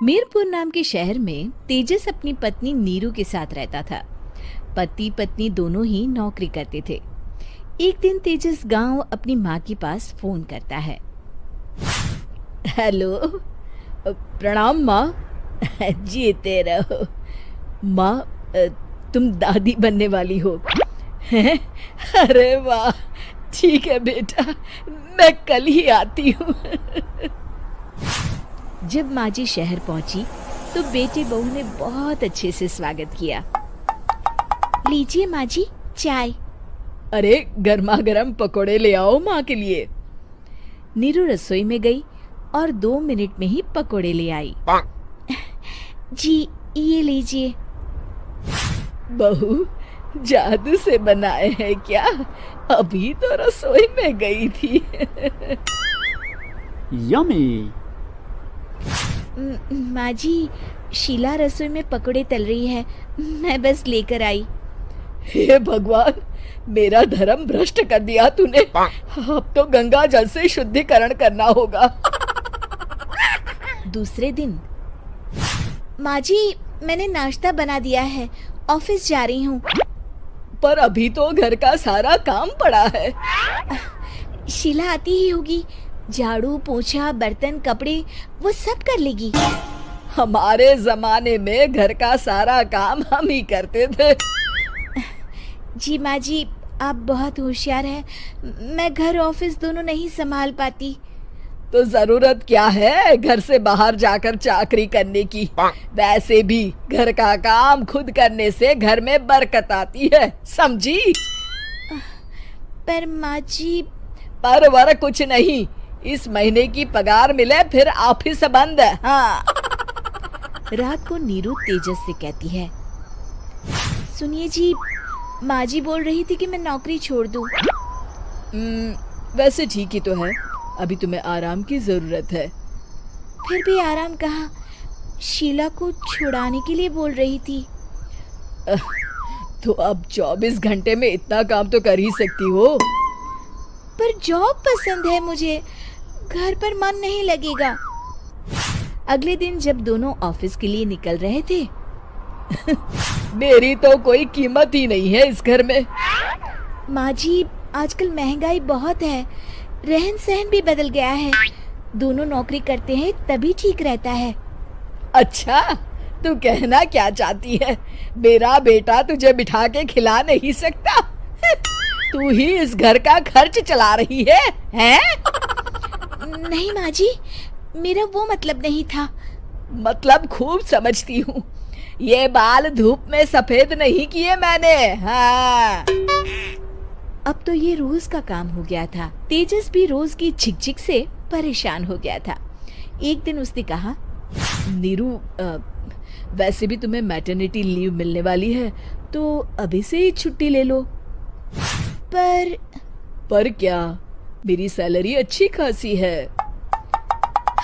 मीरपुर नाम के शहर में तेजस अपनी पत्नी नीरू के साथ रहता था। पति पत्नी दोनों ही नौकरी करते थे। एक दिन तेजस गांव अपनी माँ के पास फोन करता है। हेलो, प्रणाम माँ। जीते रहो माँ, तुम दादी बनने वाली हो हैं? अरे वाह, ठीक है बेटा, मैं कल ही आती हूँ। जब माँ जी शहर पहुंची तो बेटे बहू ने बहुत अच्छे से स्वागत किया। लीजिए माँ जी, चाय। अरे गर्मा गर्म पकोड़े ले आओ माँ के लिए। नीरू रसोई में गई और 2 मिनट में ही पकोड़े ले आई। जी ये लीजिए। बहू, जादू से बनाए हैं क्या? अभी तो रसोई में गई थी। यम्मी। माँ जी, शीला रसोई में पकोड़े तल रही है, मैं बस लेकर आई। हे भगवान, मेरा धर्म भ्रष्ट कर दिया तूने। अब तो गंगा जल से शुद्धिकरण करना होगा। दूसरे दिन, माँ जी मैंने नाश्ता बना दिया है, ऑफिस जा रही हूँ। पर अभी तो घर का सारा काम पड़ा है। शीला आती ही होगी, झाड़ू पोछा बर्तन कपड़े वो सब कर लेगी। हमारे जमाने में घर का सारा काम हम ही करते थे। जी माँ जी, आप बहुत होशियार हैं, मैं घर ऑफिस दोनों नहीं संभाल पाती। तो जरूरत क्या है घर से बाहर जाकर चाकरी करने की? वैसे भी घर का काम खुद करने से घर में बरकत आती है, समझी? पर माँ जी। पर वर कुछ नहीं, इस महीने की पगार मिले फिर ऑफिस बंद है। हाँ। रात को नीरू तेजस से कहती है, सुनिए जी, माँ जी बोल रही थी कि मैं नौकरी छोड़ दूं। वैसे ठीक ही तो है, अभी तुम्हें आराम की जरूरत है। फिर भी आराम कहाँ, शीला को छुड़ाने के लिए बोल रही थी। तो अब 24 घंटे में इतना काम तो कर ही सकती हो। पर जॉब पसंद है मुझे, घर पर मन नहीं लगेगा। अगले दिन जब दोनों ऑफिस के लिए निकल रहे थे, मेरी तो कोई कीमत ही नहीं है इस घर में। माँ जी, आजकल महंगाई बहुत है, रहन सहन भी बदल गया है, दोनों नौकरी करते हैं तभी ठीक रहता है। अच्छा, तू कहना क्या चाहती है? मेरा बेटा तुझे बिठा के खिला नहीं सकता? तू ही इस घर का खर्च चला रही है, हैं? नहीं माँ जी, मेरा वो मतलब नहीं था। मतलब खूब समझती हूँ, ये बाल धूप में सफेद नहीं किए मैंने। हाँ। अब तो ये रोज का काम हो गया था। तेजस भी रोज की झिकझिक से परेशान हो गया था। एक दिन उसने कहा, नीरू, वैसे भी तुम्हें मैटरनिटी लीव मिलने वाली है, तो अभी से ही छुट्टी ले लो। पर क्या, मेरी सैलरी अच्छी खासी है।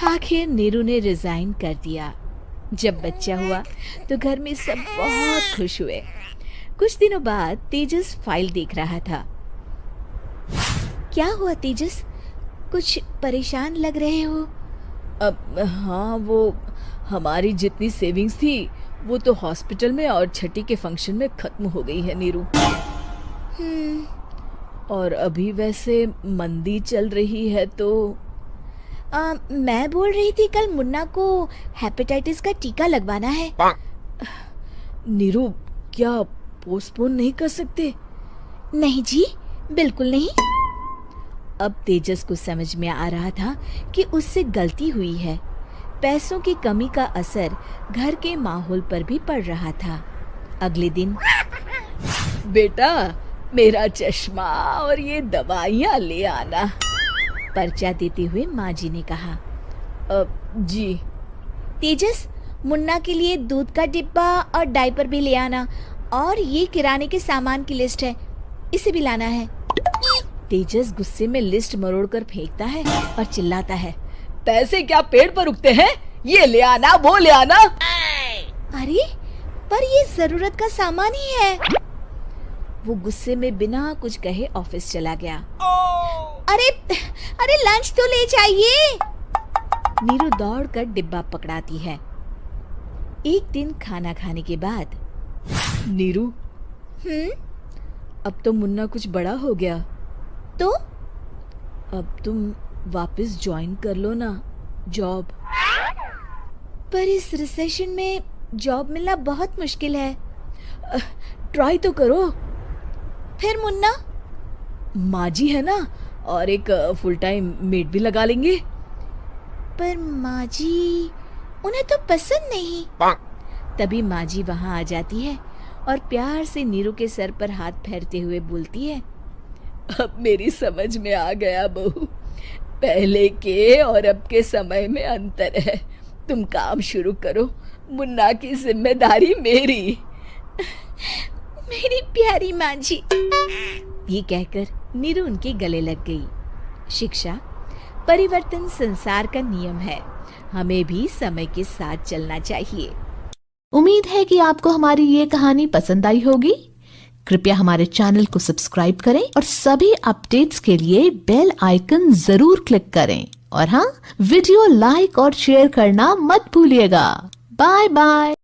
आखिर नीरू ने रिजाइन कर दिया। जब बच्चा हुआ तो घर में सब बहुत खुश हुए। कुछ दिनों बाद तेजस फाइल देख रहा था। क्या हुआ तेजस, कुछ परेशान लग रहे हो? अब हाँ, वो हमारी जितनी सेविंग्स थी वो तो हॉस्पिटल में और छठी के फंक्शन में खत्म हो गई है नीरू। और अभी वैसे मंदी चल रही है तो मैं बोल रही थी कल मुन्ना को हेपेटाइटिस का टीका लगवाना है। नीरू, क्या पोस्टपोन नहीं कर सकते? नहीं जी, बिल्कुल नहीं। अब तेजस को समझ में आ रहा था कि उससे गलती हुई है। पैसों की कमी का असर घर के माहौल पर भी पड़ रहा था। अगले दिन, बेटा मेरा चश्मा और ये दवाइयाँ ले आना, पर्चा देते हुए माँ जी ने कहा। जी। तेजस, मुन्ना के लिए दूध का डिब्बा और डायपर भी ले आना, और ये किराने के सामान की लिस्ट है, इसे भी लाना है। तेजस गुस्से में लिस्ट मरोड़कर फेंकता है और चिल्लाता है, पैसे क्या पेड़ पर उगते हैं? ये ले आना, वो ले आना। अरे पर ये जरूरत का सामान ही है। वो गुस्से में बिना कुछ कहे ऑफिस चला गया। अरे लंच तो ले जाइए। नीरू दौड़कर डिब्बा पकड़ाती है। एक दिन खाना खाने के बाद, नीरू, अब तो मुन्ना कुछ बड़ा हो गया, तो अब तुम वापस ज्वाइन कर लो ना जॉब। पर इस रिसेशन में जॉब मिलना बहुत मुश्किल है। ट्राई तो करो। फिर मुन्ना? माँ जी है ना, और एक फुल टाइम मेड भी लगा लेंगे। पर माँ जी, उन्हें तो पसंद नहीं। तभी माँ जी वहाँ आ जाती है और प्यार से नीरू के सर पर हाथ फेरते हुए बोलती है, अब मेरी समझ में आ गया बहू, पहले के और अब के समय में अंतर है। तुम काम शुरू करो, मुन्ना की जिम्मेदारी मेरी। मेरी प्यारी माँ जी। ये कहकर नीरू उनके गले लग गई। शिक्षा, परिवर्तन संसार का नियम है, हमें भी समय के साथ चलना चाहिए। उम्मीद है कि आपको हमारी ये कहानी पसंद आई होगी। कृपया हमारे चैनल को सब्सक्राइब करें और सभी अपडेट्स के लिए बेल आइकन जरूर क्लिक करें। और हाँ, वीडियो लाइक और शेयर करना मत भूलिएगा। Bye bye.